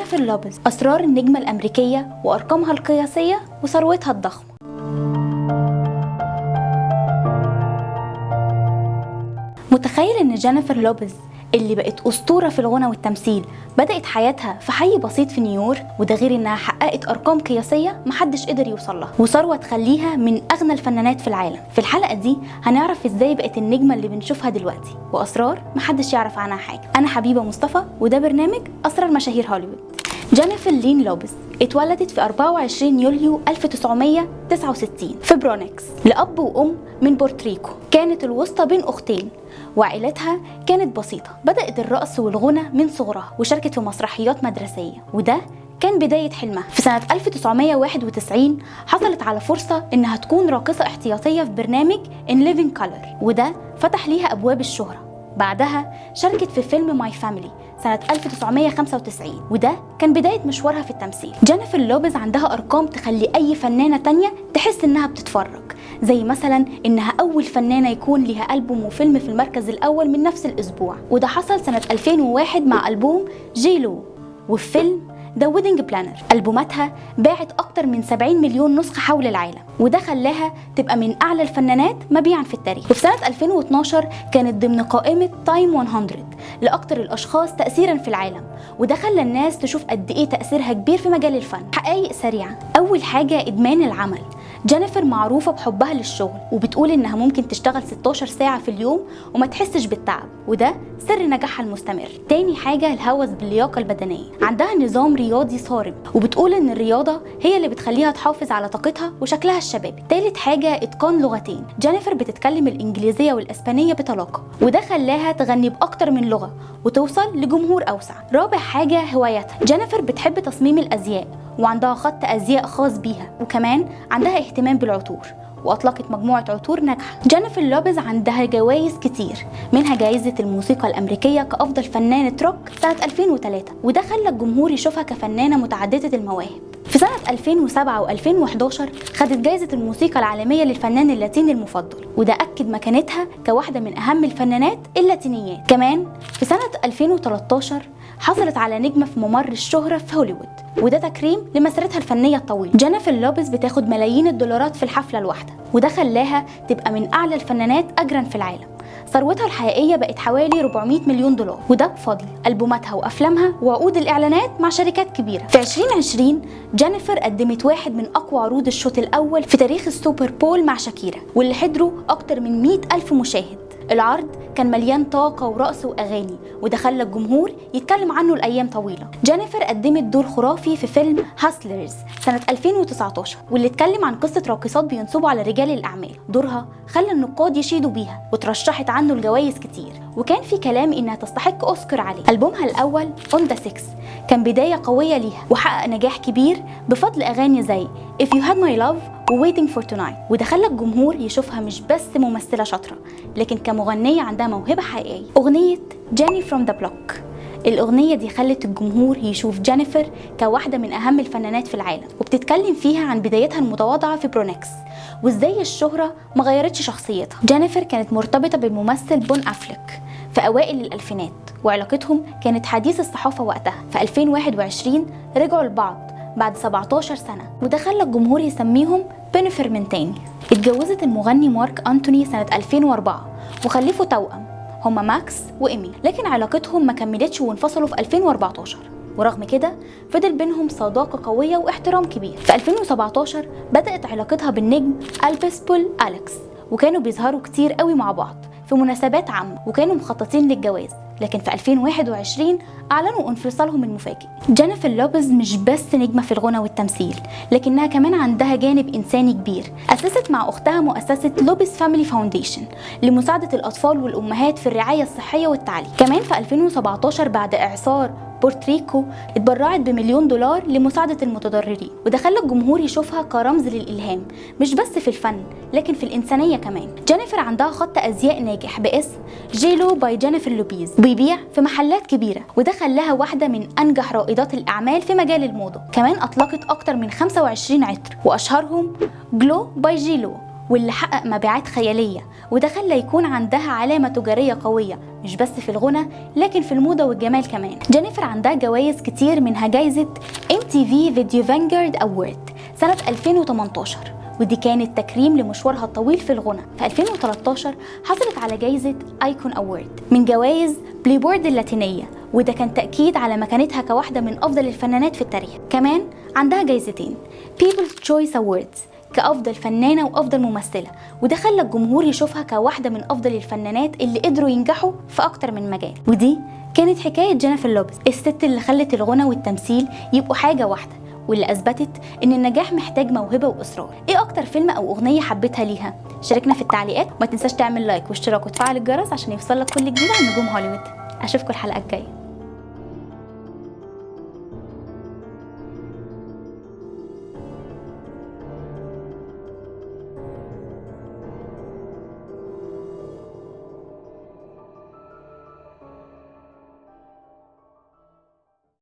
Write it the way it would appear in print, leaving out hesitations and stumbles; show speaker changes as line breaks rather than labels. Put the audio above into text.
جينيفر لوبيز، أسرار النجمة الأمريكية وأرقامها القياسية وثروتها الضخمة. متخيل إن جينيفر لوبيز اللي بقت أسطورة في الغنى والتمثيل بدأت حياتها في حي بسيط في نيويورك، وده غير إنها حققت أرقام قياسية محدش قدر يوصل لها وثروة تخليها من أغنى الفنانات في العالم. في الحلقة دي هنعرف إزاي بقت النجمة اللي بنشوفها دلوقتي وأسرار محدش يعرف عنها حاجة. أنا حبيبة مصطفى وده برنامج أسرار مشاهير هوليوود. جينيفر لين لوبيز اتولدت في 24 يوليو 1969 في برونكس لأب وأم من بورتريكو. كانت الوسطى بين أختين وعائلتها كانت بسيطة. بدأت الرقص والغنى من صغرها وشاركت في مسرحيات مدرسية، وده كان بداية حلمها. في سنة 1991 حصلت على فرصة إنها تكون راقصة احتياطية في برنامج In Living Color، وده فتح ليها أبواب الشهرة. بعدها شاركت في فيلم ماي فاميلي سنة 1995، وده كان بداية مشوارها في التمثيل. جينيفر لوبيز عندها أرقام تخلي أي فنانة تانية تحس إنها بتتفرج، زي مثلا إنها أول فنانة يكون لها ألبوم وفيلم في المركز الأول من نفس الأسبوع، وده حصل سنة 2001 مع ألبوم جيلو وفيلم ذا ويدنج بلانر. ألبوماتها باعت أكتر من 70 مليون نسخة حول العالم، وده خلاها تبقى من أعلى الفنانات مبيعا في التاريخ. وفي سنة 2012 كانت ضمن قائمة تايم 100 لأكتر الأشخاص تأثيرا في العالم، وده خلى الناس تشوف قد إيه تأثيرها كبير في مجال الفن. حقائق سريعة. أول حاجة إدمان العمل. جينيفر معروفة بحبها للشغل وبتقول إنها ممكن تشتغل 16 ساعة في اليوم وما تحسش بالتعب، وده سر نجاحها المستمر. تاني حاجة الهوس باللياقة البدنية. عندها نظام رياضي صارم وبتقول إن الرياضة هي اللي بتخليها تحافظ على طاقتها وشكلها الشبابي. تالت حاجة إتقان لغتين. جينيفر بتتكلم الإنجليزية والإسبانية بطلاقة، وده خلاها تغني بأكتر من لغة وتوصل لجمهور أوسع. رابع حاجة هواياتها. جينيفر بتحب تصميم الأزياء وعندها خط أزياء خاص بيها، وكمان عندها اهتمام بالعطور وأطلقت مجموعة عطور ناجحة. جينيفر لوبيز عندها جوائز كتير، منها جائزة الموسيقى الأمريكية كأفضل فنانة روك سنة 2003، وده خلى الجمهور يشوفها كفنانة متعددة المواهب. في سنة 2007 و2011 خدت جائزة الموسيقى العالمية للفنان اللاتيني المفضل، وده أكد مكانتها كواحدة من أهم الفنانات اللاتينيات. كمان في سنة 2013 حصلت على نجمة في ممر الشهرة في هوليوود، وده تكريم لمسيرتها الفنية الطويلة. جينيفر لوبيز بتاخد ملايين الدولارات في الحفلة الواحدة، وده خلاها تبقى من أعلى الفنانات أجرا في العالم. ثروتها الحقيقية بقت حوالي 400 مليون دولار، وده بفضل ألبوماتها وأفلامها وعقود الإعلانات مع شركات كبيرة. في 2020 جينيفر قدمت واحد من أقوى عروض الشوط الأول في تاريخ السوبر بول مع شاكيرا، واللي حضروا أكتر من 100,000 مشاهد. العرض كان مليان طاقة ورقص وأغاني، وده خلى الجمهور يتكلم عنه لأيام طويلة. جينيفر قدمت دور خرافي في فيلم هاسلرز سنة 2019، واللي اتكلم عن قصة راقصات بينصبوا على رجال الأعمال. دورها خلى النقاد يشيدوا بيها وترشحت عنه لجوائز كتير، وكان في كلام إنها تستحق أوسكار عليه. ألبومها الأول On The Six كان بداية قوية ليها وحقق نجاح كبير بفضل أغاني زي If You Had My Love Waiting for Tonight، وده خلى الجمهور يشوفها مش بس ممثلة شاطرة لكن كمغنية عندها موهبة حقيقية. أغنية Jenny from the Block، الأغنية دي خلت الجمهور يشوف جينيفر كواحدة من أهم الفنانات في العالم، وبتتكلم فيها عن بدايتها المتواضعة في برونكس وإزاي الشهرة ما غيرتش شخصيتها. جينيفر كانت مرتبطة بالممثل بون أفليك في أوائل الألفينات، وعلاقتهم كانت حديث الصحافة وقتها. في 2021 رجعوا لبعض بعد 17 سنة، وده خلى الجمهور يسميهم بينيفر من تاني. اتجوزت المغني مارك أنتوني سنة 2004 وخلفوا توأم هما ماكس وإيمي، لكن علاقتهم ما كملتش وانفصلوا في 2014. ورغم كده فضل بينهم صداقة قوية واحترام كبير. في 2017 بدأت علاقتها بالنجم ألبس بول أليكس، وكانوا بيظهروا كتير قوي مع بعض في مناسبات عامة، وكانوا مخططين للجواز، لكن في 2021 أعلنوا انفصالهم المفاجئ. جينيفر لوبيز مش بس نجمة في الغنى والتمثيل، لكنها كمان عندها جانب إنساني كبير. أسست مع أختها مؤسسة لوبيز فاميلي فاونديشن لمساعدة الأطفال والأمهات في الرعاية الصحية والتعليم. كمان في 2017 بعد إعصار بورتريكو اتبرعت ب1,000,000 دولار لمساعدة المتضررين، وده خلى الجمهور يشوفها كرمز للإلهام مش بس في الفن لكن في الإنسانية كمان. جينيفر عندها خط أزياء ناجح باسم جيلو باي جينيفر لوبيز، بيبيع في محلات كبيرة، وده خلاها واحدة من أنجح رائدات الأعمال في مجال الموضة. كمان أطلقت أكتر من 25 عطر وأشهرهم جلو باي جيلو واللي حقق مبيعات خيالية، وده خلى يكون عندها علامة تجارية قوية مش بس في الغنى لكن في الموضة والجمال كمان. جينيفر عندها جوائز كتير، منها جايزة MTV Video Vanguard Award سنة 2018، ودي كانت تكريم لمشوارها الطويل في الغنى. في 2013 حصلت على جايزة ايكون أوورد من جوائز بليبورد اللاتينية، وده كان تأكيد على مكانتها كواحدة من أفضل الفنانات في التاريخ. كمان عندها جايزتين People's Choice Awards كأفضل فنانة وأفضل ممثلة، وده خلى الجمهور يشوفها كواحدة من أفضل الفنانات اللي قدروا ينجحوا في أكتر من مجال. ودي كانت حكاية جينيفر لوبيز، الست اللي خلت الغنى والتمثيل يبقوا حاجة واحدة، واللي أثبتت إن النجاح محتاج موهبة وإصرار. إيه أكتر فيلم أو أغنية حبيتها ليها؟ شاركنا في التعليقات، وما تنساش تعمل لايك واشتراك وتفعل الجرس عشان يوصلك كل جديد عن نجوم هوليوود. أشوفكم الحلقة الجاية.